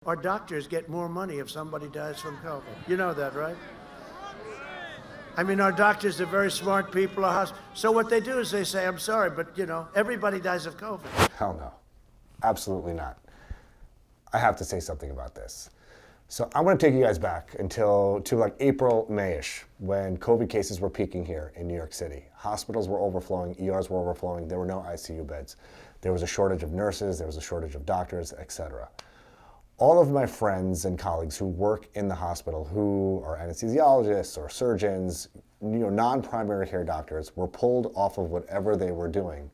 Our doctors get more money if somebody dies from COVID. You know that, right? I mean, our doctors are very smart people. So what they do is they say, I'm sorry, but everybody dies of COVID. Hell no. Absolutely not. I have to say something about this. So I want to take you guys back to like April, May-ish, when COVID cases were peaking here in New York City. Hospitals were overflowing, ERs were overflowing, there were no ICU beds. There was a shortage of nurses, there was a shortage of doctors, etc. All of my friends and colleagues who work in the hospital, who are anesthesiologists or surgeons, non-primary care doctors, were pulled off of whatever they were doing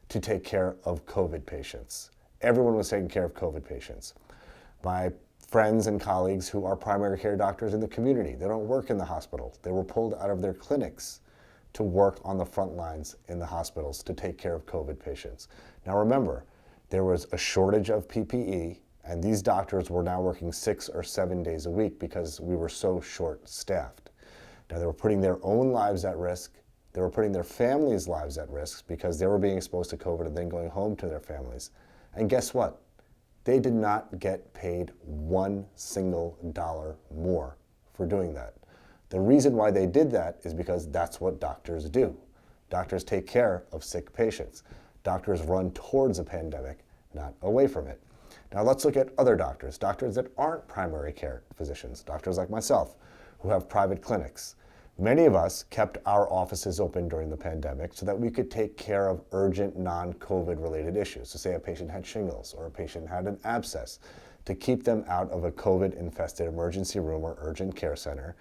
to take care of COVID patients. Everyone was taking care of COVID patients. My friends and colleagues who are primary care doctors in the community, they don't work in the hospital. They were pulled out of their clinics to work on the front lines in the hospitals to take care of COVID patients. Now remember, there was a shortage of PPE, and these doctors were now working 6 or 7 days a week because we were so short-staffed. Now they were putting their own lives at risk. They were putting their families' lives at risk because they were being exposed to COVID and then going home to their families. And guess what? They did not get paid $1 single more for doing that. The reason why they did that is because that's what doctors do. Doctors take care of sick patients. Doctors run towards a pandemic, not away from it. Now let's look at other doctors that aren't primary care physicians, doctors like myself, who have private clinics. Many of us kept our offices open during the pandemic so that we could take care of urgent non-COVID related issues. So say a patient had shingles or a patient had an abscess, to keep them out of a COVID-infested emergency room or urgent care center.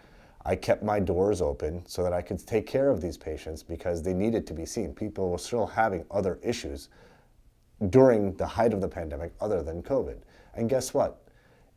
I kept my doors open so that I could take care of these patients because they needed to be seen. People were still having other issues during the height of the pandemic other than COVID. And guess what?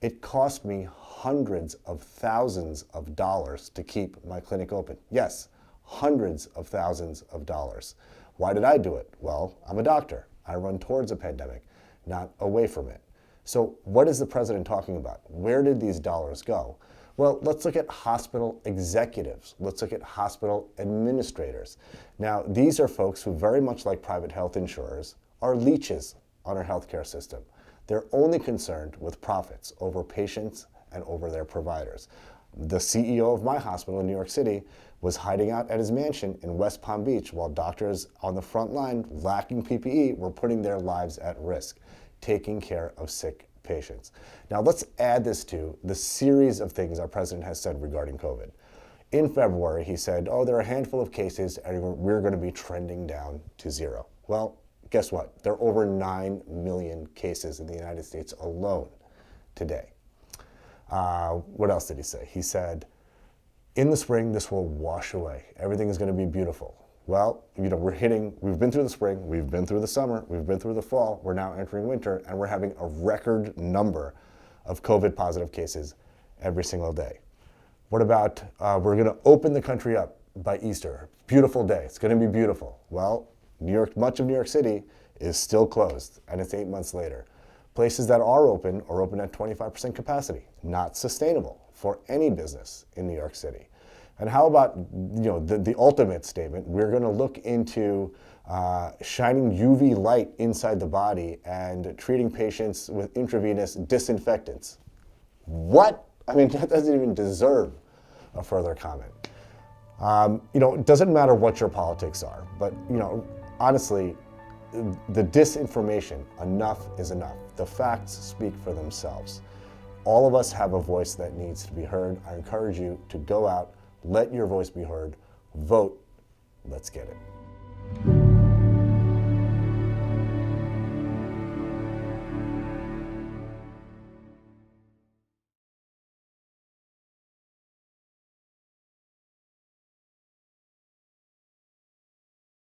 It cost me hundreds of thousands of dollars to keep my clinic open. Yes, hundreds of thousands of dollars. Why did I do it? Well, I'm a doctor. I run towards a pandemic, not away from it. So what is the president talking about? Where did these dollars go? Well, let's look at hospital executives. Let's look at hospital administrators. Now, these are folks who, very much like private health insurers, are leeches on our healthcare system. They're only concerned with profits over patients and over their providers. The CEO of my hospital in New York City was hiding out at his mansion in West Palm Beach while doctors on the front line, lacking PPE, were putting their lives at risk, taking care of sick patients. Now let's add this to the series of things our president has said regarding COVID. In February, he said, there are a handful of cases and we're going to be trending down to zero. Well, guess what? There are over 9 million cases in the United States alone today. What else did he say? He said, in the spring, this will wash away. Everything is going to be beautiful. Well, we've been through the spring, we've been through the summer, we've been through the fall, we're now entering winter, and we're having a record number of COVID positive cases every single day. What about, we're going to open the country up by Easter. Beautiful day, it's going to be beautiful. Well, much of New York City is still closed, and it's 8 months later. Places that are open at 25% capacity. Not sustainable for any business in New York City. And how about the ultimate statement? We're going to look into shining UV light inside the body and treating patients with intravenous disinfectants. What? I mean, that doesn't even deserve a further comment. It doesn't matter what your politics are, but honestly, the disinformation, enough is enough. The facts speak for themselves. All of us have a voice that needs to be heard. I encourage you to go out, let your voice be heard, vote, let's get it.